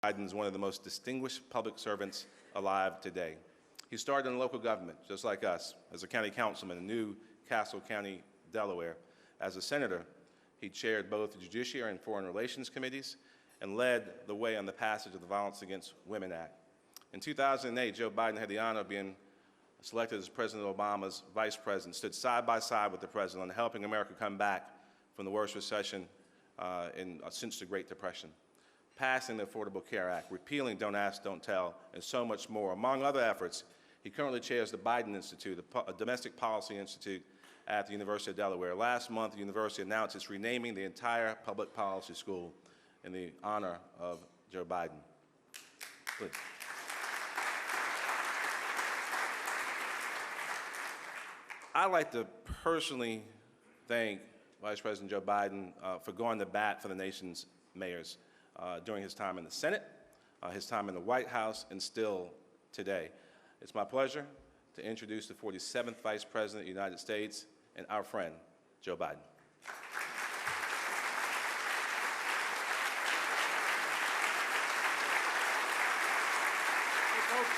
Biden is one of the most distinguished public servants alive today. He started in local government, just like us, as a county councilman in New Castle County, Delaware. As a senator, he chaired both the Judiciary and Foreign Relations Committees and led the way on the passage of the Violence Against Women Act. In 2008, Joe Biden had the honor of being selected as President Obama's vice president, stood side by side with the president on helping America come back from the worst recession since the Great Depression, passing the Affordable Care Act, repealing Don't Ask, Don't Tell, and so much more. Among other efforts, he currently chairs the Biden Institute, a domestic policy institute at the University of Delaware. Last month, the university announced it's renaming the entire public policy school in the honor of Joe Biden. Please. I'd like to personally thank Vice President Joe Biden for going to bat for the nation's mayors during his time in the Senate, his time in the White House, and still today. It's my pleasure to introduce the 47th Vice President of the United States and our friend, Joe Biden. Hey, folks.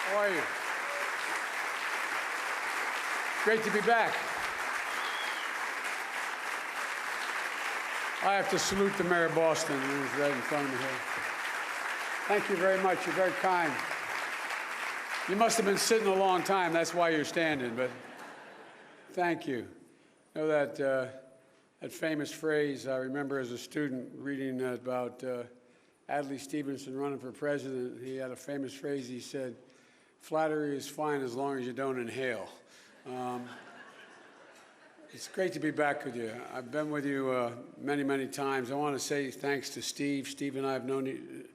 How are you? Great to be back. I have to salute the mayor of Boston, who's right in front of me here. Thank you very much. You're very kind. You must have been sitting a long time. That's why you're standing, but thank you. You know that famous phrase I remember as a student reading about Adlai Stevenson running for president. He had a famous phrase. He said, "Flattery is fine as long as you don't inhale." It's great to be back with you. I've been with you many, many times. I want to say thanks to Steve. Steve and I have known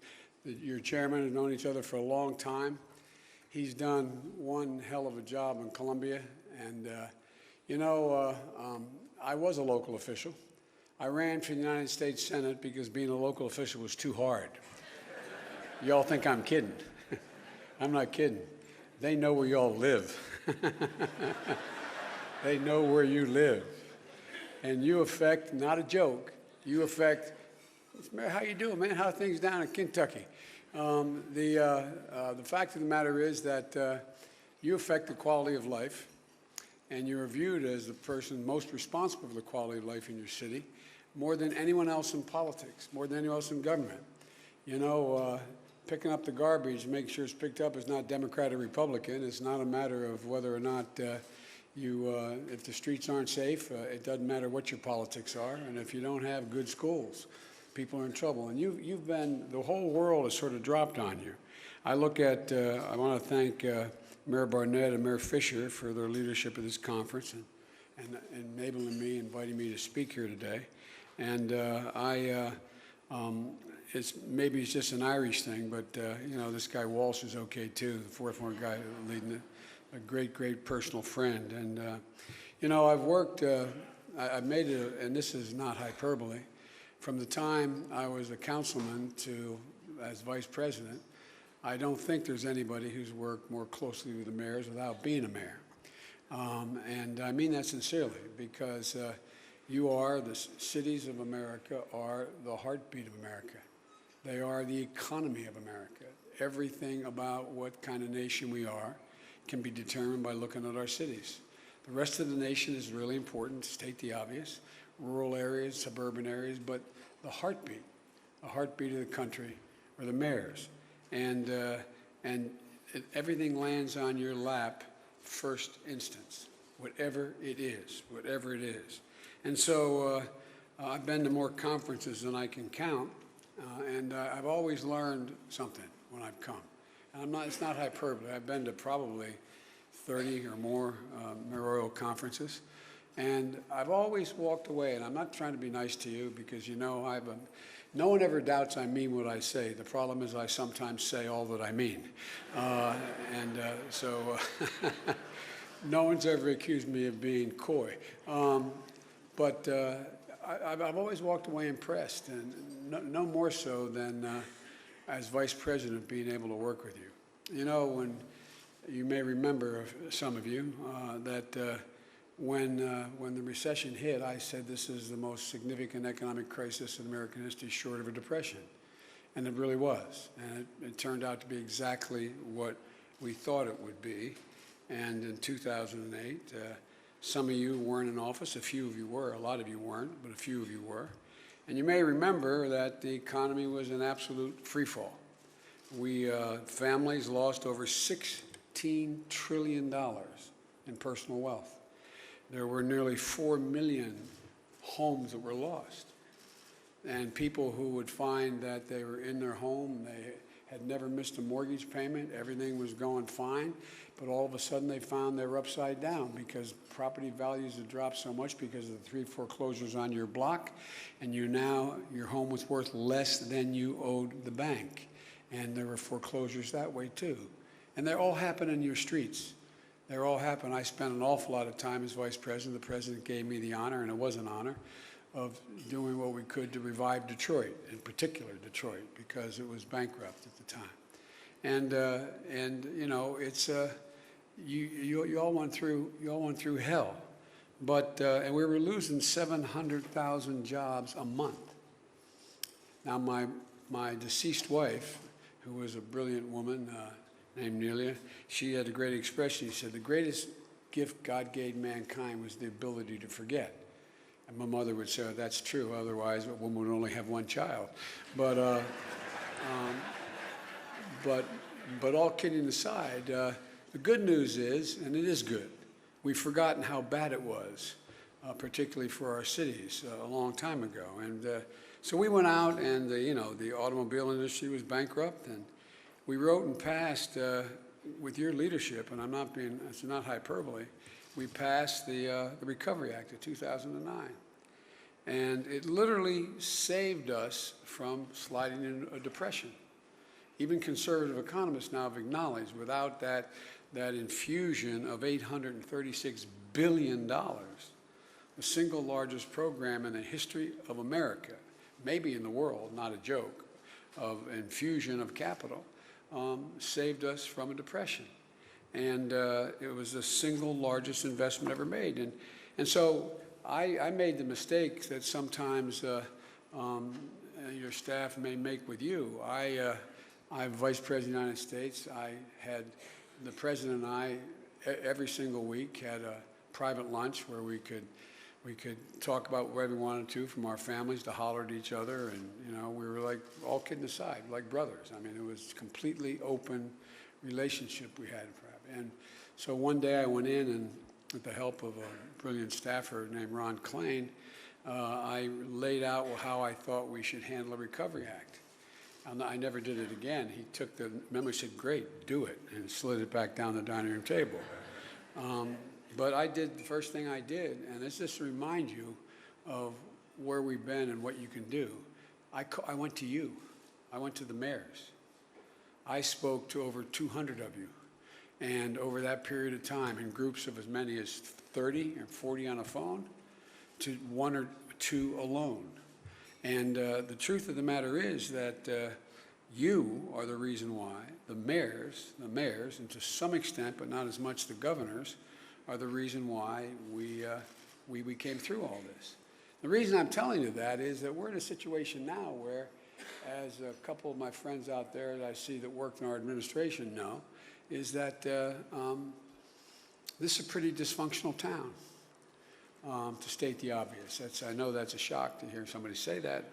your chairman, have known each other for a long time. He's done one hell of a job in Columbia. And, I was a local official. I ran for the United States Senate because being a local official was too hard. Y'all think I'm kidding. I'm not kidding. They know where y'all live. They know where you live. And you affect, not a joke, you affect, how you doing, man? How are things down in Kentucky? The fact of the matter is that you affect the quality of life, and you're viewed as the person most responsible for the quality of life in your city, more than anyone else in politics, more than anyone else in government. You know, picking up the garbage, making sure it's picked up is not Democrat or Republican. It's not a matter of whether or not if the streets aren't safe, it doesn't matter what your politics are. And if you don't have good schools, people are in trouble. And you've been, the whole world has sort of dropped on you. I look at, I want to thank Mayor Barnett and Mayor Fisher for their leadership of this conference and enabling me, inviting me to speak here today. And maybe it's just an Irish thing, but this guy Walsh is okay too, the fourth one guy leading it. A great, great personal friend. And, I've worked, I've made it, and this is not hyperbole, from the time I was a councilman to as vice president, I don't think there's anybody who's worked more closely with the mayors without being a mayor. And I mean that sincerely, because the cities of America are the heartbeat of America. They are the economy of America. Everything about what kind of nation we are can be determined by looking at our cities. The rest of the nation is really important, to state the obvious, rural areas, suburban areas, but the heartbeat of the country are the mayors. And everything lands on your lap first instance, whatever it is. And so I've been to more conferences than I can count, and I've always learned something when I've come. And it's not hyperbole. I've been to probably 30 or more mayoral conferences, and I've always walked away, and I'm not trying to be nice to you because no one ever doubts I mean what I say. The problem is I sometimes say all that I mean. So no one's ever accused me of being coy. But I've always walked away impressed, and no more so than as vice president being able to work with you. When you may remember, some of you, that when the recession hit, I said this is the most significant economic crisis in American history short of a depression. And it really was. And it turned out to be exactly what we thought it would be. And in 2008, some of you weren't in office, a few of you were, a lot of you weren't, but a few of you were. And you may remember that the economy was in absolute freefall. Families lost over $16 trillion in personal wealth. There were nearly 4 million homes that were lost. And people who would find that they were in their home, they had never missed a mortgage payment, everything was going fine, but all of a sudden they found they were upside down because property values had dropped so much because of the 3 foreclosures on your block, and your home was worth less than you owed the bank. And there were foreclosures that way too. And they all happen in your streets. They all happen. I spent an awful lot of time as vice president. The president gave me the honor, and it was an honor, of doing what we could to revive Detroit, in particular Detroit, because it was bankrupt at the time. And you know, it's you all went through hell, but and we were losing 700,000 jobs a month. Now my deceased wife, who was a brilliant woman named Nelia, she had a great expression. She said, the greatest gift God gave mankind was the ability to forget. And my mother would say, that's true, otherwise a woman would only have one child. But all kidding aside, the good news is, and it is good, we've forgotten how bad it was, particularly for our cities a long time ago. And so we went out, and the automobile industry was bankrupt, and we wrote and passed, with your leadership, and it's not hyperbole, we passed the Recovery Act of 2009. And it literally saved us from sliding into a depression. Even conservative economists now have acknowledged without that infusion of $836 billion, the single largest program in the history of America, maybe in the world, not a joke, of infusion of capital, saved us from a depression. And it was the single largest investment ever made. And so I made the mistake that sometimes your staff may make with you. I'm Vice President of the United States. I had the President and I every single week had a private lunch where we could talk about whatever we wanted to, from our families to holler at each other, and we were like, all kidding aside, like brothers. I mean, it was completely open relationship we had. And so one day I went in, and with the help of a brilliant staffer named Ron Klain, I laid out how I thought we should handle the Recovery Act. I never did it again. He took the memo and said, great, do it, and slid it back down the dining room table. But I did the first thing I did, and it's just to remind you of where we've been and what you can do. I went to you. I went to the mayors. I spoke to over 200 of you. And over that period of time, in groups of as many as 30 or 40 on a phone, to 1 or 2 alone. And the truth of the matter is that you are the reason why the mayors, and to some extent, but not as much the governors, are the reason why we came through all this. The reason I'm telling you that is that we're in a situation now where, as a couple of my friends out there that I see that work in our administration know, is that this is a pretty dysfunctional town, to state the obvious. I know that's a shock to hear somebody say that,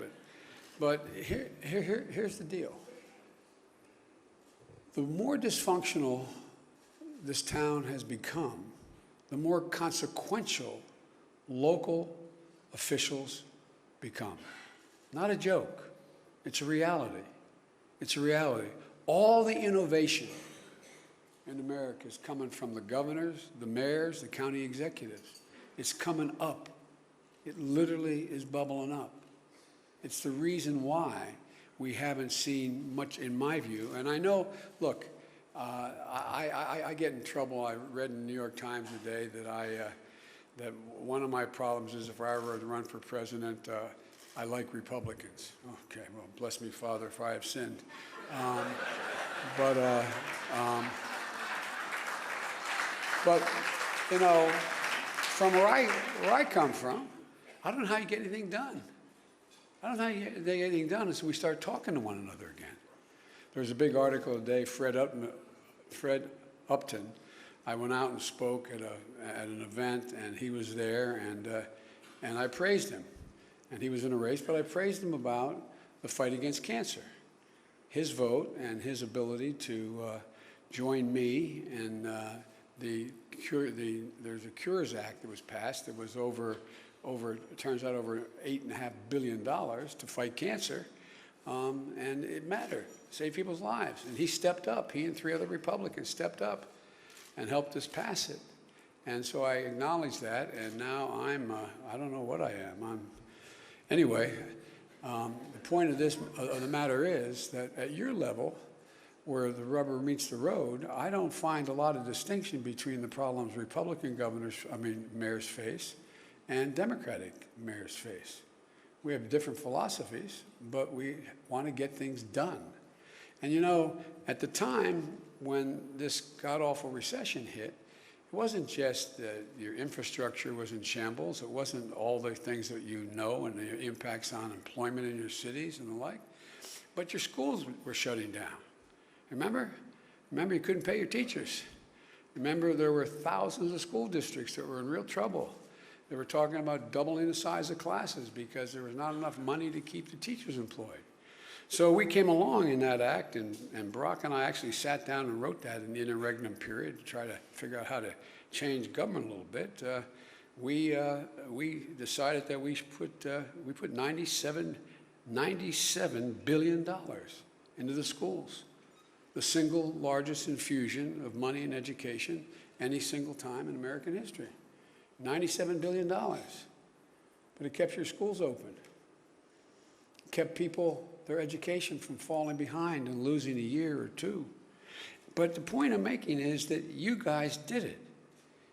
but here's the deal. The more dysfunctional this town has become, the more consequential local officials become. Not a joke. It's a reality. It's a reality. All the innovation in America is coming from the governors, the mayors, the county executives. It's coming up. It literally is bubbling up. It's the reason why we haven't seen much, in my view. And I know, look, I get in trouble. I read in the New York Times today that one of my problems is if I ever run for president, I like Republicans. Okay, well, bless me, Father, if I have sinned. But from where I come from, I don't know how you get anything done. I don't know how you get anything done until we start talking to one another again. There was a big article today, Fred Upton. I went out and spoke at an event, and he was there, and I praised him. And he was in a race, but I praised him about the fight against cancer. His vote and his ability to join me in there's a Cures Act that was passed that was it turns out over $8.5 billion to fight cancer. And it mattered, save people's lives. And he stepped up, he and 3 other Republicans stepped up and helped us pass it. And so I acknowledge that, and now I don't know what I am. Anyway, the point of the matter is that at your level, where the rubber meets the road, I don't find a lot of distinction between the problems Republican mayors face and Democratic mayors face. We have different philosophies, but we want to get things done. And you know, at the time when this god-awful recession hit, it wasn't just that your infrastructure was in shambles. It wasn't all the things that you know and the impacts on employment in your cities and the like, but your schools were shutting down. Remember? Remember you couldn't pay your teachers. Remember there were thousands of school districts that were in real trouble. They were talking about doubling the size of classes because there was not enough money to keep the teachers employed. So we came along in that act, and Barack and I actually sat down and wrote that in the interregnum period to try to figure out how to change government a little bit. We decided that we put $97 billion into the schools, the single largest infusion of money in education any single time in American history. $97 billion. But it kept your schools open. It kept people, their education from falling behind and losing a year or 2. But the point I'm making is that you guys did it.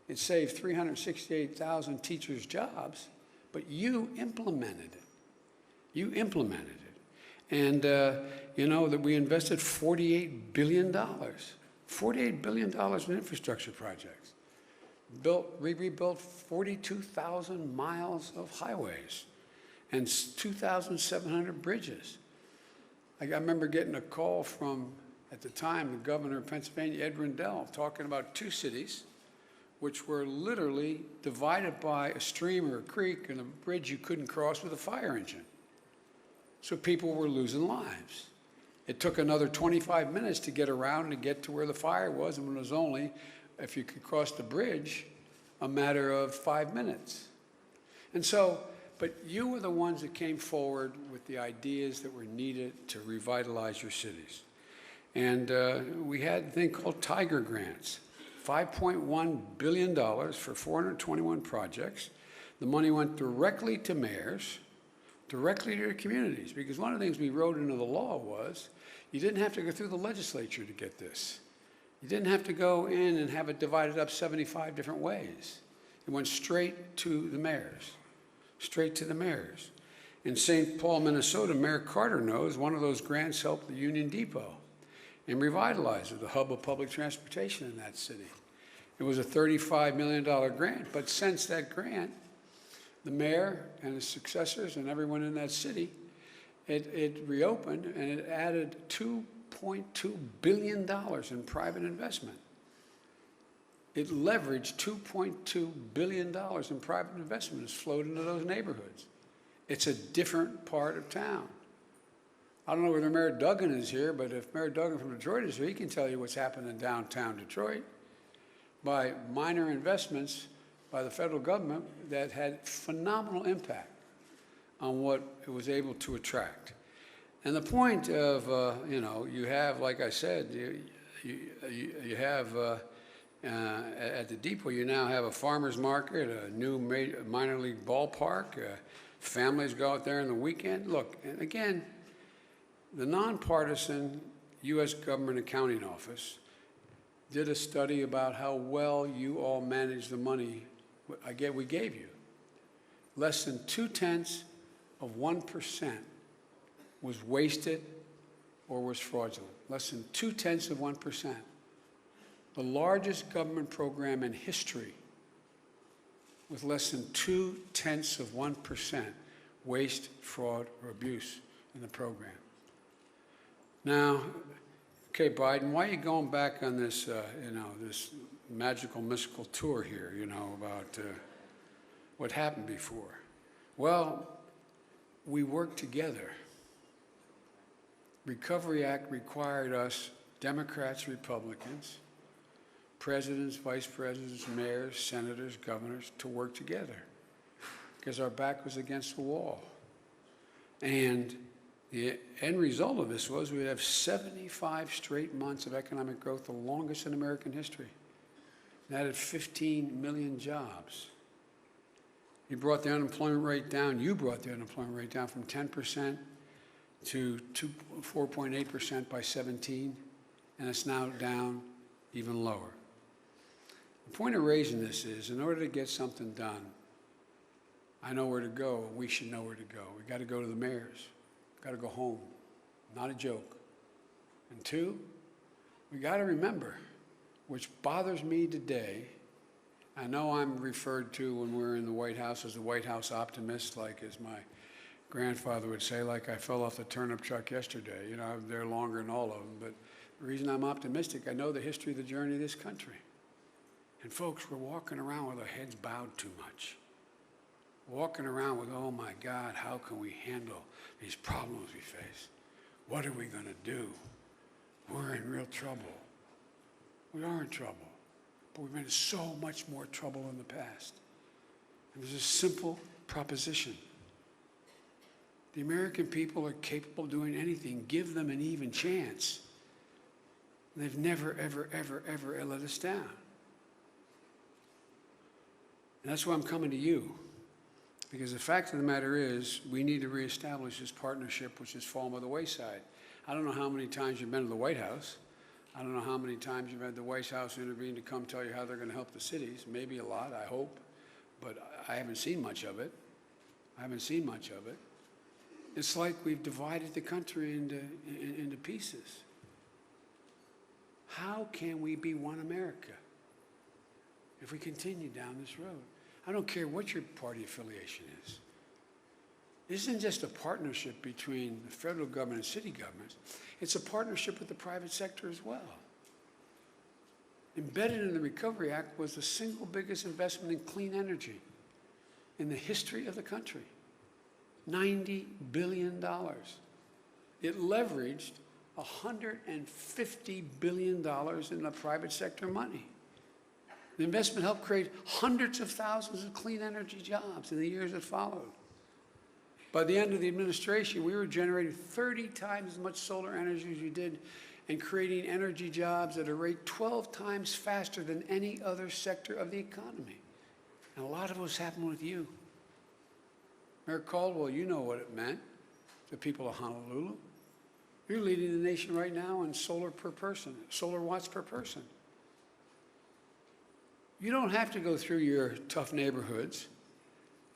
It saved 368,000 teachers' jobs, but you implemented it. You implemented it. And you know that we invested $48 billion. $48 billion in infrastructure projects. We rebuilt 42,000 miles of highways and 2,700 bridges. I remember getting a call from, at the time, the governor of Pennsylvania, Ed Rendell, talking about 2 cities which were literally divided by a stream or a creek and a bridge you couldn't cross with a fire engine. So people were losing lives. It took another 25 minutes to get around and to get to where the fire was, and it was only, if you could cross the bridge, a matter of 5 minutes. And so, but you were the ones that came forward with the ideas that were needed to revitalize your cities. And we had a thing called Tiger Grants, $5.1 billion for 421 projects. The money went directly to mayors, directly to their communities, because one of the things we wrote into the law was you didn't have to go through the legislature to get this. You didn't have to go in and have it divided up 75 different ways. It went straight to the mayors, straight to the mayors. In St. Paul, Minnesota, Mayor Carter knows one of those grants helped the Union Depot and revitalize it, the hub of public transportation in that city. It was a $35 million grant, but since that grant, the mayor and his successors and everyone in that city, it reopened and it added $2.2 billion in private investment. It leveraged $2.2 billion in private investment that's flowed into those neighborhoods. It's a different part of town. I don't know whether Mayor Duggan is here, but if Mayor Duggan from Detroit is here, he can tell you what's happened in downtown Detroit by minor investments by the federal government that had phenomenal impact on what it was able to attract. And the point of, you have, like I said, you have, at the depot, you now have a farmer's market, a new minor league ballpark, families go out there on the weekend. Look, and again, the nonpartisan U.S. Government Accounting Office did a study about how well you all manage the money we gave you. Less than 0.2% was wasted or was fraudulent. Less than 0.2%. The largest government program in history with less than 0.2% waste, fraud, or abuse in the program. Now, okay, Biden, why are you going back on this, this magical, mystical tour here, about what happened before? Well, we worked together. Recovery Act required us, Democrats, Republicans, presidents, vice presidents, mayors, senators, governors, to work together because our back was against the wall. And the end result of this was we'd have 75 straight months of economic growth, the longest in American history. And added 15 million jobs. You brought the unemployment rate down, from 10% to 4.8% by 17, and it's now down even lower. The point of raising this is, in order to get something done, I know where to go, we should know where to go. We got to go to the mayors. Got to go home. Not a joke. And two, we got to remember, which bothers me today, I know I'm referred to when we're in the White House as the White House optimist, like as my grandfather would say, like I fell off the turnip truck yesterday. I'm there longer than all of them. But the reason I'm optimistic, I know the history of the journey of this country. And folks, we're walking around with our heads bowed too much. Walking around with, oh my God, how can we handle these problems we face? What are we going to do? We're in real trouble. We are in trouble. But we've been in so much more trouble in the past. And there's a simple proposition. The American people are capable of doing anything. Give them an even chance. And they've never, ever, ever, ever let us down. And that's why I'm coming to you. Because the fact of the matter is, we need to reestablish this partnership which has fallen by the wayside. I don't know how many times you've been to the White House. I don't know how many times you've had the White House intervene to come tell you how they're going to help the cities. Maybe a lot, I hope. But I haven't seen much of it. It's like we've divided the country into pieces. How can we be one America if we continue down this road? I don't care what your party affiliation is. This isn't just a partnership between the federal government and city governments. It's a partnership with the private sector as well. Embedded in the Recovery Act was the single biggest investment in clean energy in the history of the country. $90 billion. It leveraged $150 billion in the private sector money. The investment helped create hundreds of thousands of clean energy jobs in the years that followed. By the end of the administration, we were generating 30 times as much solar energy as you did and creating energy jobs at a rate 12 times faster than any other sector of the economy. And a lot of it was happening with you. Mayor Caldwell, you know what it meant, the people of Honolulu. You're leading the nation right now in solar watts per person. You don't have to go through your tough neighborhoods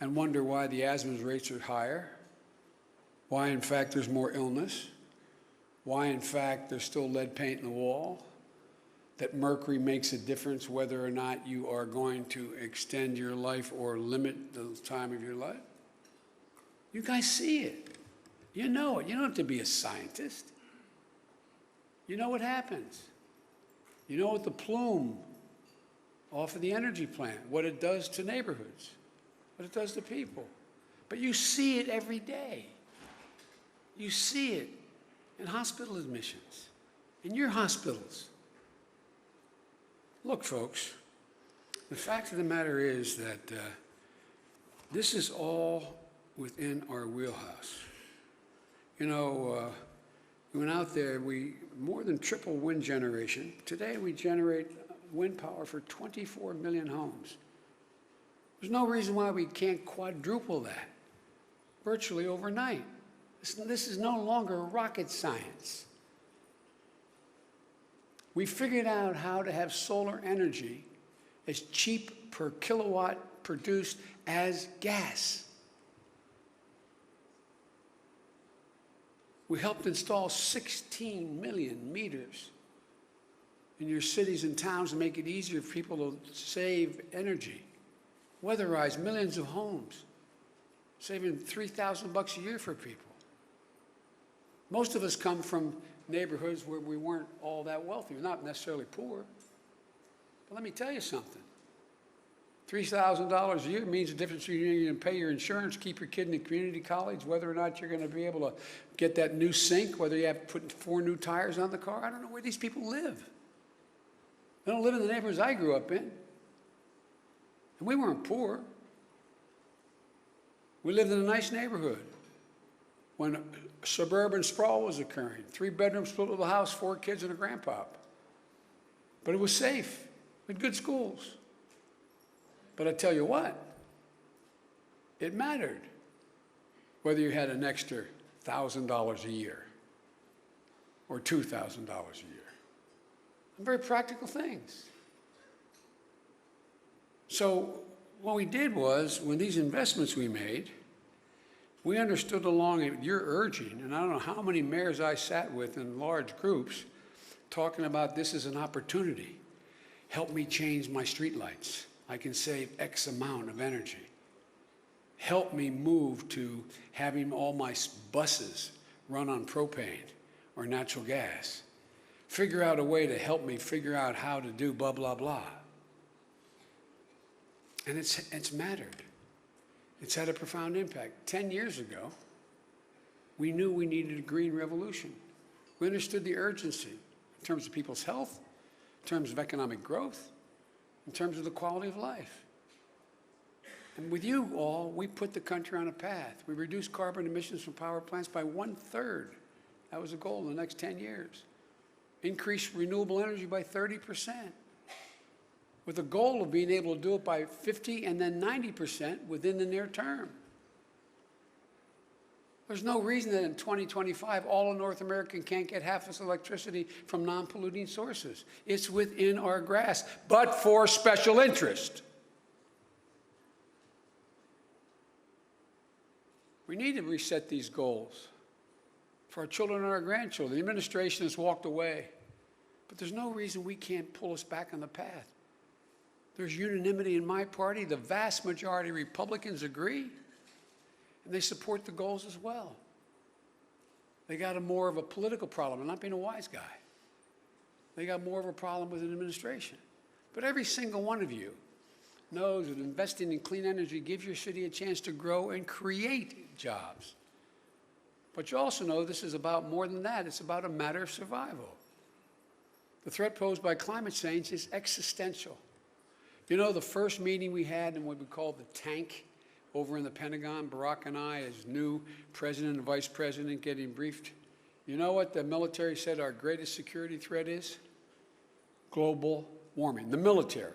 and wonder why the asthma rates are higher, why, in fact, there's more illness, why, in fact, there's still lead paint in the wall, that mercury makes a difference whether or not you are going to extend your life or limit the time of your life. You guys see it. You know it. You don't have to be a scientist. You know what happens. You know what the plume off of the energy plant, what it does to neighborhoods, what it does to people. But you see it every day. You see it in hospital admissions, in your hospitals. Look, folks, the fact of the matter is that this is all within our wheelhouse. We went out there, we more than triple wind generation. Today we generate wind power for 24 million homes. There's no reason why we can't quadruple that virtually overnight. This is no longer rocket science. We figured out how to have solar energy as cheap per kilowatt produced as gas. We helped install 16 million meters in your cities and towns to make it easier for people to save energy. weatherized millions of homes, saving $3,000 a year for people. Most of us come from neighborhoods where we weren't all that wealthy. We're not necessarily poor. But let me tell you something. $3,000 a year means the difference between you can pay your insurance, keep your kid in a community college, whether or not you're going to be able to get that new sink, whether you have to put 4 new tires on the car. I don't know where these people live. They don't live in the neighborhoods I grew up in. And we weren't poor. We lived in a nice neighborhood when suburban sprawl was occurring. 3-bedroom split little house, 4 kids and a grandpop. But it was safe. We had good schools. But I tell you what, it mattered whether you had an extra $1,000 a year or $2,000 a year. Very practical things. So what we did was, when these investments we made, we understood along your urging, and I don't know how many mayors I sat with in large groups talking about this as an opportunity. Help me change my streetlights. I can save X amount of energy. Help me move to having all my buses run on propane or natural gas. Figure out a way to help me figure out how to do blah, blah, blah. And it's mattered. It's had a profound impact. 10 years ago, we knew we needed a green revolution. We understood the urgency in terms of people's health, in terms of economic growth, in terms of the quality of life. And with you all, we put the country on a path. We reduced carbon emissions from power plants by 1/3. That was the goal in the next 10 years. Increase renewable energy by 30%, with the goal of being able to do it by 50 and then 90% within the near term. There's no reason that in 2025, all of North America can't get half its electricity from non-polluting sources. It's within our grasp, but for special interest. We need to reset these goals for our children and our grandchildren. The administration has walked away, but there's no reason we can't pull us back on the path. There's unanimity in my party. The vast majority of Republicans agree, and they support the goals as well. They got more of a political problem. I'm not being a wise guy. They got more of a problem with an administration. But every single one of you knows that investing in clean energy gives your city a chance to grow and create jobs. But you also know this is about more than that. It's about a matter of survival. The threat posed by climate change is existential. You know, the first meeting we had in what we call the tank over in the Pentagon, Barack and I, as new president and vice president, getting briefed. You know what the military said our greatest security threat is? Global warming. The military.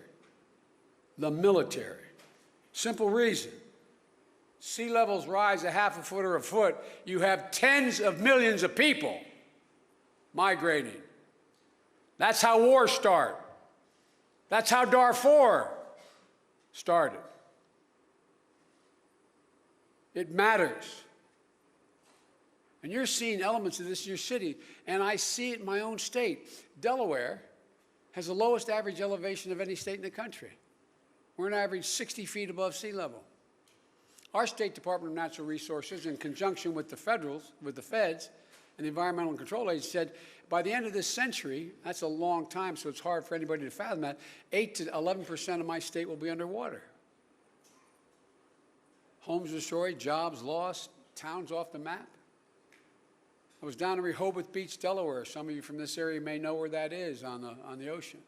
The military. Simple reason. Sea levels rise a half a foot or a foot. You have tens of millions of people migrating. That's how wars start. That's how Darfur started. It matters. And you're seeing elements of this in your city, and I see it in my own state. Delaware has the lowest average elevation of any state in the country. We're on average 60 feet above sea level. Our State Department of Natural Resources, in conjunction with the feds, and the Environmental Control Agency, said by the end of this century, that's a long time, so it's hard for anybody to fathom that, 8 to 11% of my state will be underwater. Homes destroyed, jobs lost, towns off the map. I was down in Rehoboth Beach, Delaware. Some of you from this area may know where that is on the ocean.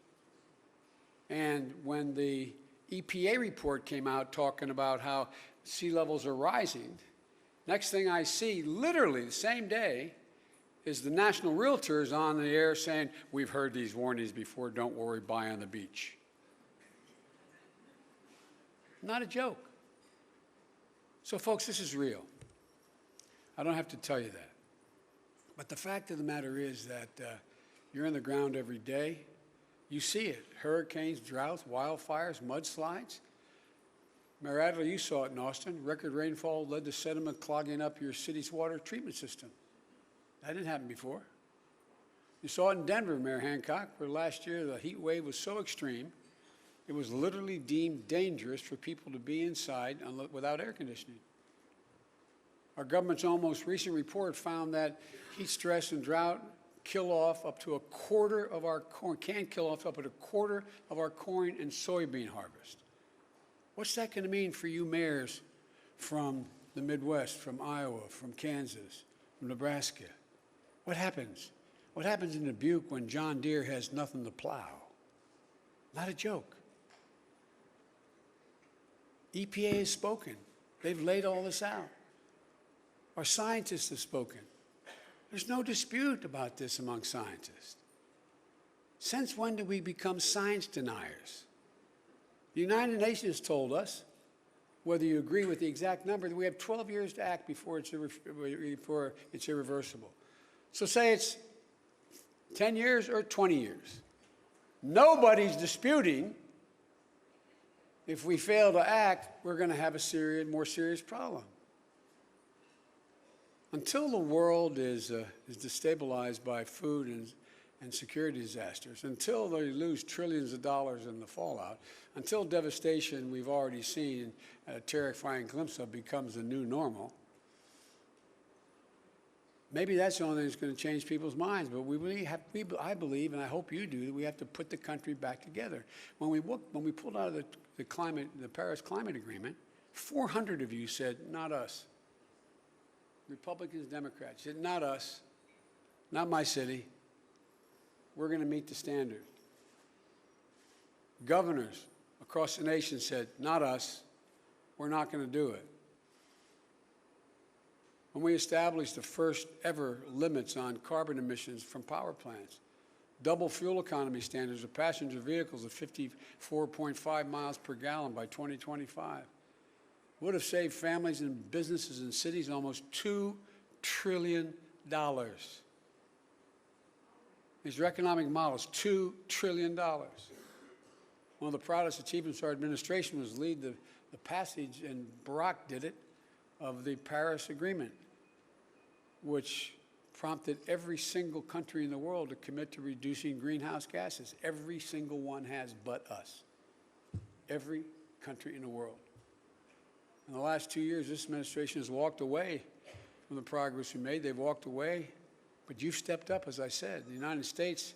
And when the EPA report came out talking about how sea levels are rising, next thing I see, literally the same day, is the National Realtors on the air saying, we've heard these warnings before, don't worry, buy on the beach. Not a joke. So folks, this is real. I don't have to tell you that. But the fact of the matter is that you're in the ground every day. You see it. Hurricanes, droughts, wildfires, mudslides. Mayor Adler, you saw it in Austin. Record rainfall led to sediment clogging up your city's water treatment system. That didn't happen before. You saw it in Denver, Mayor Hancock, where last year the heat wave was so extreme It was literally deemed dangerous for people to be inside without air conditioning. Our government's almost recent report found that heat stress and drought kill off up to a quarter of our corn, can kill off up to a quarter of our corn and soybean harvest. What's that going to mean for you mayors from the Midwest, from Iowa, from Kansas, from Nebraska? What happens? What happens in Dubuque when John Deere has nothing to plow? Not a joke. EPA has spoken. They've laid all this out. Our scientists have spoken. There's no dispute about this among scientists. Since when did we become science deniers? The United Nations told us, whether you agree with the exact number, that we have 12 years to act before it's irreversible. So say it's 10 years or 20 years. Nobody's disputing if we fail to act, we're going to have a more serious problem. Until the world is destabilized by food and security disasters, until they lose trillions of dollars in the fallout, until devastation we've already seen a terrifying glimpse of becomes the new normal, maybe that's the only thing that's going to change people's minds. But I believe, and I hope you do, that we have to put the country back together. When we pulled out of the Paris Climate Agreement, 400 of you said, not us. Republicans, Democrats said, not us, not my city. We're going to meet the standard. Governors across the nation said, not us, we're not going to do it. When we established the first ever limits on carbon emissions from power plants, double fuel economy standards of passenger vehicles of 54.5 miles per gallon by 2025, would have saved families and businesses and cities almost $2 trillion. These are economic models, $2 trillion. One of the proudest achievements of our administration was lead the passage, and Barack did it, of the Paris Agreement, which prompted every single country in the world to commit to reducing greenhouse gases. Every single one has but us. Every country in the world. In the last 2 years, this administration has walked away from the progress we made. They've walked away, but you've stepped up, as I said. The United States,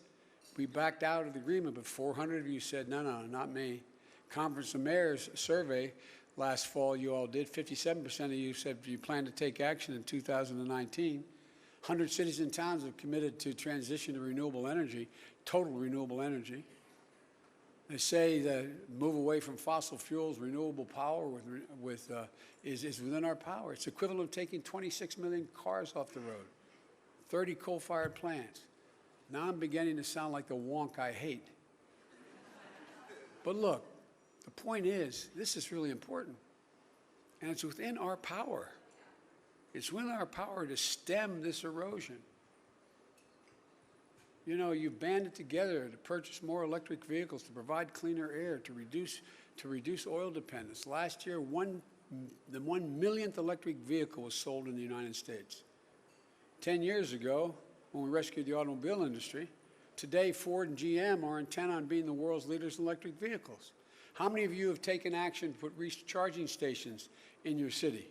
we backed out of the agreement, but 400 of you said, no, not me. Conference of Mayors survey last fall you all did, 57% of you said you plan to take action in 2019. 100 cities and towns have committed to transition to renewable energy, total renewable energy. They say that move away from fossil fuels, renewable power is within our power. It's equivalent of taking 26 million cars off the road, 30 coal-fired plants. Now I'm beginning to sound like the wonk I hate. But look, the point is, this is really important, and it's within our power. It's within our power to stem this erosion. You know, you've banded together to purchase more electric vehicles, to provide cleaner air, to reduce oil dependence. Last year, the 1 millionth electric vehicle was sold in the United States. 10 years ago, when we rescued the automobile industry, today Ford and GM are intent on being the world's leaders in electric vehicles. How many of you have taken action to put recharging stations in your city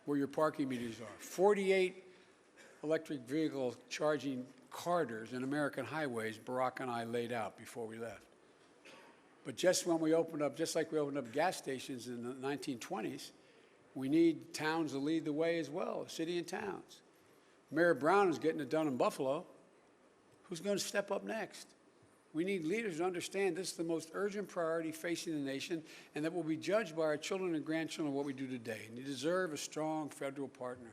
where your parking meters are? 48 electric vehicle charging corridors in American highways Barack and I laid out before we left. But just when we opened up, just like we opened up gas stations in the 1920s, we need towns to lead the way as well, city and towns. Mayor Brown is getting it done in Buffalo. Who's going to step up next? We need leaders to understand this is the most urgent priority facing the nation, and that will be judged by our children and grandchildren what we do today. And you deserve a strong federal partner.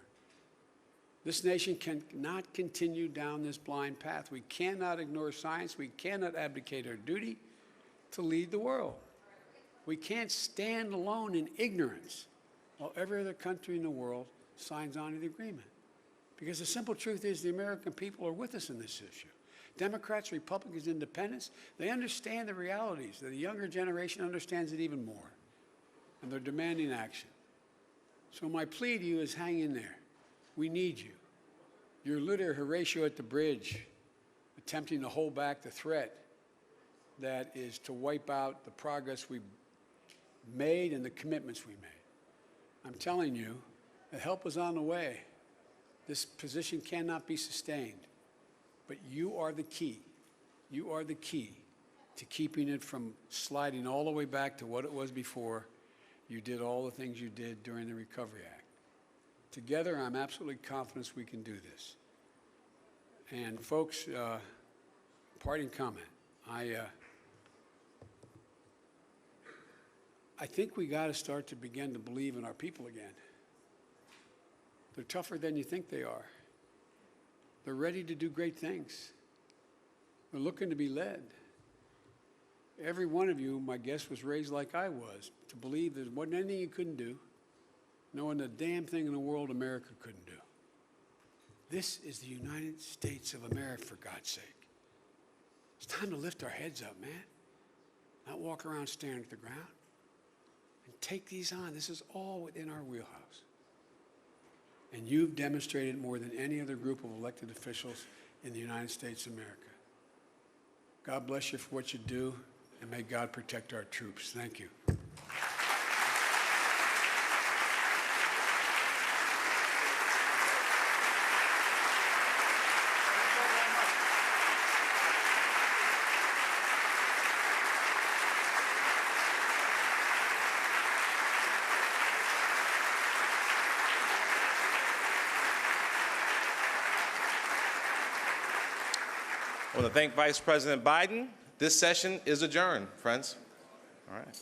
This nation cannot continue down this blind path. We cannot ignore science. We cannot abdicate our duty to lead the world. We can't stand alone in ignorance while every other country in the world signs on to the agreement. Because the simple truth is the American people are with us in this issue. Democrats, Republicans, Independents, they understand the realities. The younger generation understands it even more. And they're demanding action. So my plea to you is hang in there. We need you. You're literally Horatio at the bridge, attempting to hold back the threat. that is to wipe out the progress we made and the commitments we made. I'm telling you, the help is on the way. This position cannot be sustained, but you are the key. You are the key to keeping it from sliding all the way back to what it was before you did all the things you did during the Recovery Act. Together, I'm absolutely confident we can do this. And folks, parting comment, I think we got to start to begin to believe in our people again. They're tougher than you think they are. They're ready to do great things. They're looking to be led. Every one of you, my guess, was raised like I was, to believe there wasn't anything you couldn't do, knowing the damn thing in the world America couldn't do. This is the United States of America, for God's sake. It's time to lift our heads up, man. Not walk around staring at the ground. And take these on. This is all within our wheelhouse. And you've demonstrated more than any other group of elected officials in the United States of America. God bless you for what you do, and may God protect our troops. Thank you. I want to thank Vice President Biden. This session is adjourned, friends. All right.